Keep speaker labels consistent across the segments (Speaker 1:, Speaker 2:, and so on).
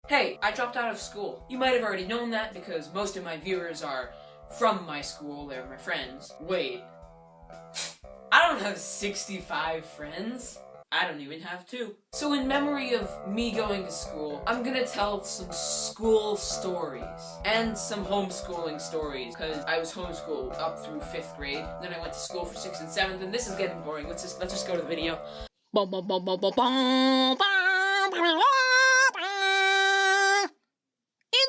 Speaker 1: Hey, I dropped out of school. You might have already known that because most of my viewers are from my school, they're my friends. Wait. I don't have 65 friends. I don't even have 2. So in memory of me going to school, I'm gonna tell some school stories. And some homeschooling stories, because I was homeschooled up through 5th grade. Then I went to school for 6th and 7th, and this is getting boring. Let's just go to the video.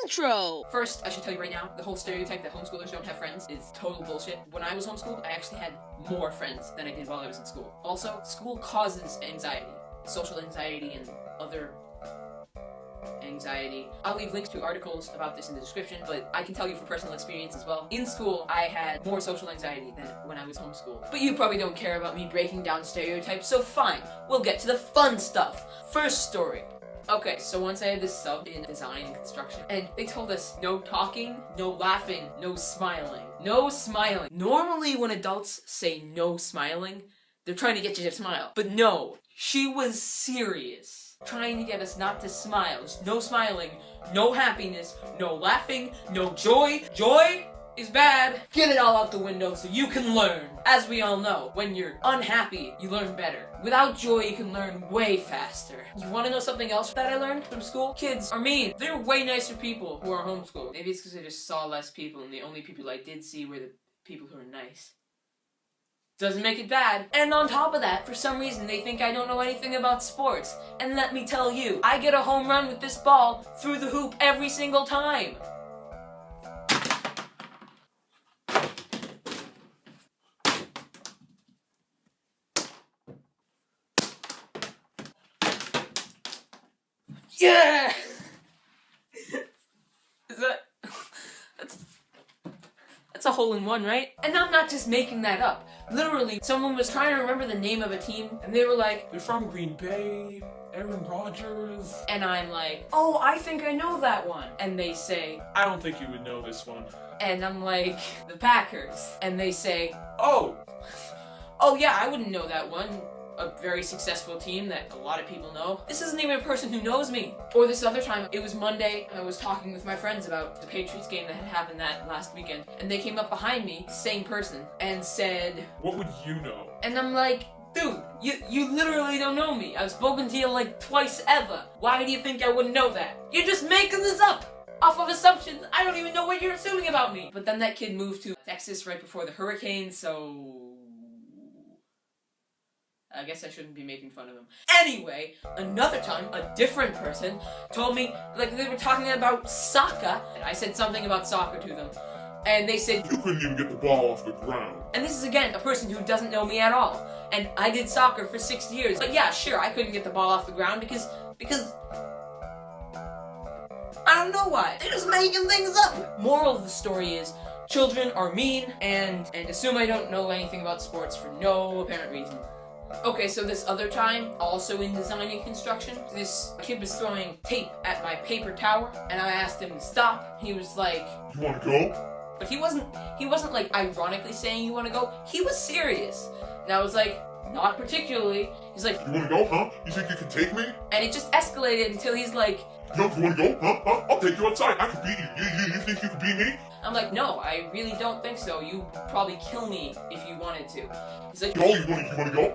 Speaker 1: Intro! First, I should tell you right now, the whole stereotype that homeschoolers don't have friends is total bullshit. When I was homeschooled, I actually had more friends than I did while I was in school. Also, school causes anxiety. Social anxiety and other anxiety. I'll leave links to articles about this in the description, but I can tell you from personal experience as well. In school, I had more social anxiety than when I was homeschooled. But you probably don't care about me breaking down stereotypes, so fine. We'll get to the fun stuff. First story. Okay, so once I had this sub in design and construction, and they told us no talking, no laughing, no smiling. No smiling. Normally when adults say no smiling, they're trying to get you to smile. But no, she was serious. Trying to get us not to smile. No smiling, no happiness, no laughing, no joy. Joy is bad. Get it all out the window so you can learn. As we all know, when you're unhappy, you learn better. Without joy, you can learn way faster. You wanna know something else that I learned from school? Kids are mean. They're way nicer people who are homeschooled. Maybe it's because I just saw less people and the only people I did see were the people who are nice. Doesn't make it bad. And on top of that, for some reason, they think I don't know anything about sports. And let me tell you, I get a home run with this ball through the hoop every single time. Yeah! That's a hole-in-one, right? And I'm not just making that up. Literally, someone was trying to remember the name of a team, and they were like,
Speaker 2: "They're from Green Bay, Aaron Rodgers."
Speaker 1: And I'm like, "Oh, I think I know that one." And they say,
Speaker 2: "I don't think you would know this one."
Speaker 1: And I'm like, "The Packers." And they say,
Speaker 2: "Oh
Speaker 1: yeah, I wouldn't know that one. A very successful team that a lot of people know. This isn't even a person who knows me." Or this other time, it was Monday, I was talking with my friends about the Patriots game that had happened that last weekend, and they came up behind me, same person, and said,
Speaker 2: "What would you know?"
Speaker 1: And I'm like, "Dude, you literally don't know me. I've spoken to you like twice ever. Why do you think I wouldn't know that? You're just making this up off of assumptions. I don't even know what you're assuming about me." But then that kid moved to Texas right before the hurricane, so I guess I shouldn't be making fun of him. Anyway, another time, a different person told me, like, they were talking about soccer, and I said something about soccer to them, and they said,
Speaker 2: "You couldn't even get the ball off the ground."
Speaker 1: And this is, again, a person who doesn't know me at all, and I did soccer for 6 years, but yeah, sure, I couldn't get the ball off the ground because I don't know why. They're just making things up. Moral of the story is, children are mean, and assume I don't know anything about sports for no apparent reason. Okay, so this other time, also in design and construction, this kid was throwing tape at my paper tower, and I asked him to stop. He was like,
Speaker 2: "You wanna go?"
Speaker 1: But he wasn't like ironically saying you wanna go. He was serious. And I was like, "Not particularly." He's like,
Speaker 2: "You wanna go, huh? You think you can take me?"
Speaker 1: And it just escalated until he's like,
Speaker 2: "No, you wanna go, huh? I'll take you outside. I can beat you. You think you can beat me?"
Speaker 1: I'm like, "No, I really don't think so. You'd probably kill me if you wanted to." He's like,
Speaker 2: "No, you wanna go,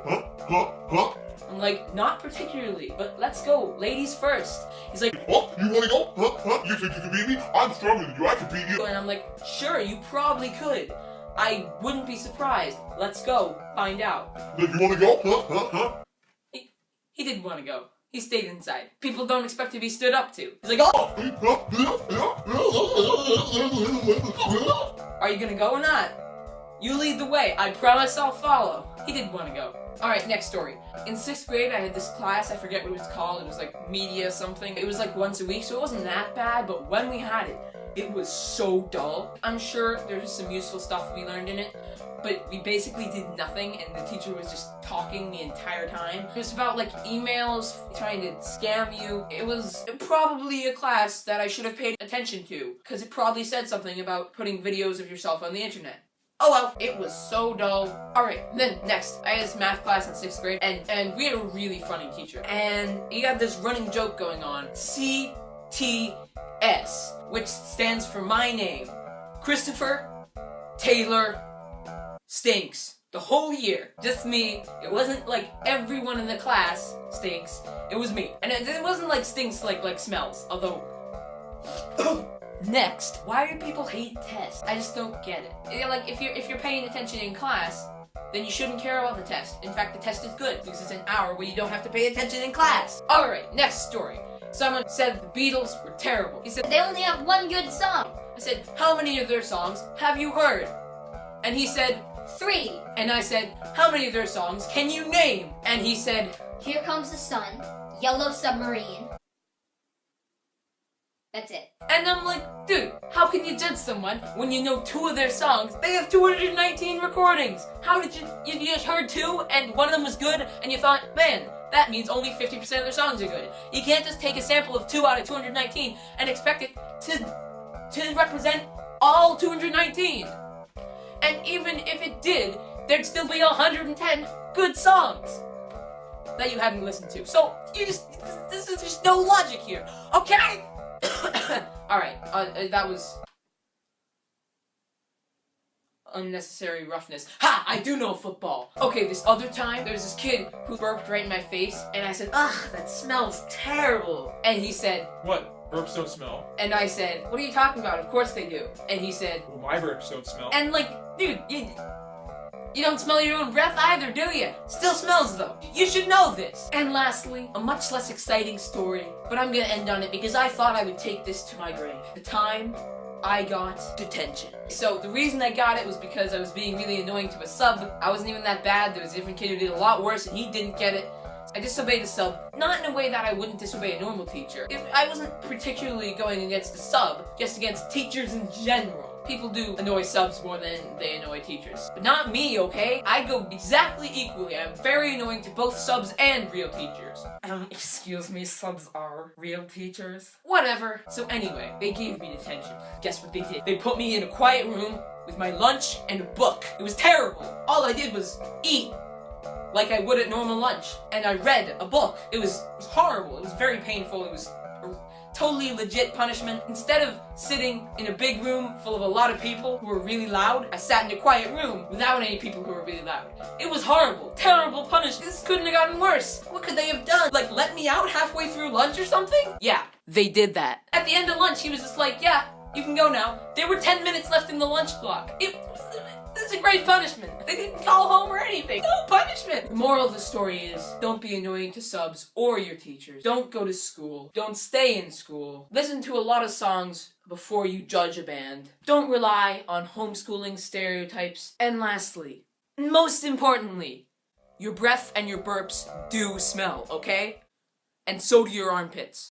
Speaker 2: huh?
Speaker 1: I'm like, "Not particularly, but let's go. Ladies first." He's like,
Speaker 2: "Huh? You wanna go, huh? You think you can beat me? I'm stronger than you. I can beat you."
Speaker 1: And I'm like, "Sure, you probably could. I wouldn't be surprised. Let's go. Find out."
Speaker 2: "You wanna go, huh?
Speaker 1: He didn't want to go. He stayed inside. People don't expect to be stood up to. He's like, "Oh! Are you gonna go or not? You lead the way. I promise I'll follow." He did want to go. Alright, next story. In 6th grade, I had this class, I forget what it was called, it was like media something. It was like once a week, so it wasn't that bad, but when we had it, it was so dull. I'm sure there's some useful stuff we learned in it, but we basically did nothing, and the teacher was just talking the entire time. It was about like emails, trying to scam you. It was probably a class that I should have paid attention to, because it probably said something about putting videos of yourself on the internet. Oh well, it was so dull. Alright, then next, I had this math class in 6th grade, and we had a really funny teacher. And he had this running joke going on. See which stands for my name. Christopher Taylor Stinks. The whole year. Just me. It wasn't like everyone in the class stinks. It was me. And it wasn't like stinks like smells. Although... Next, why do people hate tests? I just don't get it. Like, if you're paying attention in class, then you shouldn't care about the test. In fact, the test is good because it's an hour where you don't have to pay attention in class. Alright, next story. Someone said the Beatles were terrible. He said,
Speaker 3: They only have one good song.
Speaker 1: I said, how many of their songs have you heard? And he said,
Speaker 3: 3.
Speaker 1: and I said, how many of their songs can you name? And he said,
Speaker 3: Here Comes the Sun, Yellow Submarine. That's it.
Speaker 1: and I'm like, dude, how can you judge someone when you know 2 of their songs? They have 219 recordings. How did you just heard 2 and one of them was good and you thought, man, that means only 50% of their songs are good. You can't just take a sample of 2 out of 219 and expect it to represent all 219. And even if it did, there'd still be 110 good songs that you hadn't listened to. So, this is just no logic here, okay? Alright, that was unnecessary roughness. Ha! I do know football! Okay, this other time, there was this kid who burped right in my face, and I said, ugh, that smells terrible. And he said,
Speaker 4: What? Burps don't smell.
Speaker 1: and I said, what are you talking about? Of course they do. And he said,
Speaker 4: Well, my burps don't smell.
Speaker 1: and like, dude, you don't smell your own breath either, do you? Still smells though. You should know this. And lastly, a much less exciting story, but I'm gonna end on it because I thought I would take this to my grave. The time I got detention. So the reason I got it was because I was being really annoying to a sub. I wasn't even that bad. There was a different kid who did a lot worse and he didn't get it. I disobeyed a sub, not in a way that I wouldn't disobey a normal teacher. I wasn't particularly going against the sub, just against teachers in general. People do annoy subs more than they annoy teachers. But not me, okay? I go exactly equally. I'm very annoying to both subs and real teachers. Excuse me, subs are real teachers? Whatever. So anyway, they gave me detention. Guess what they did? They put me in a quiet room with my lunch and a book. It was terrible. All I did was eat like I would at normal lunch. And I read a book. It was horrible. It was very painful. It was a totally legit punishment. Instead of sitting in a big room full of a lot of people who were really loud, I sat in a quiet room without any people who were really loud. It was horrible. Terrible punishment. This couldn't have gotten worse. What could they have done? Like, let me out halfway through lunch or something? Yeah, they did that. At the end of lunch, he was just like, yeah, you can go now. There were 10 minutes left in the lunch block. This is a great punishment. They didn't call home or anything. No punishment. The moral of the story is, don't be annoying to subs or your teachers. Don't go to school. Don't stay in school. Listen to a lot of songs before you judge a band. Don't rely on homeschooling stereotypes. And lastly, most importantly, your breath and your burps do smell, okay? And so do your armpits.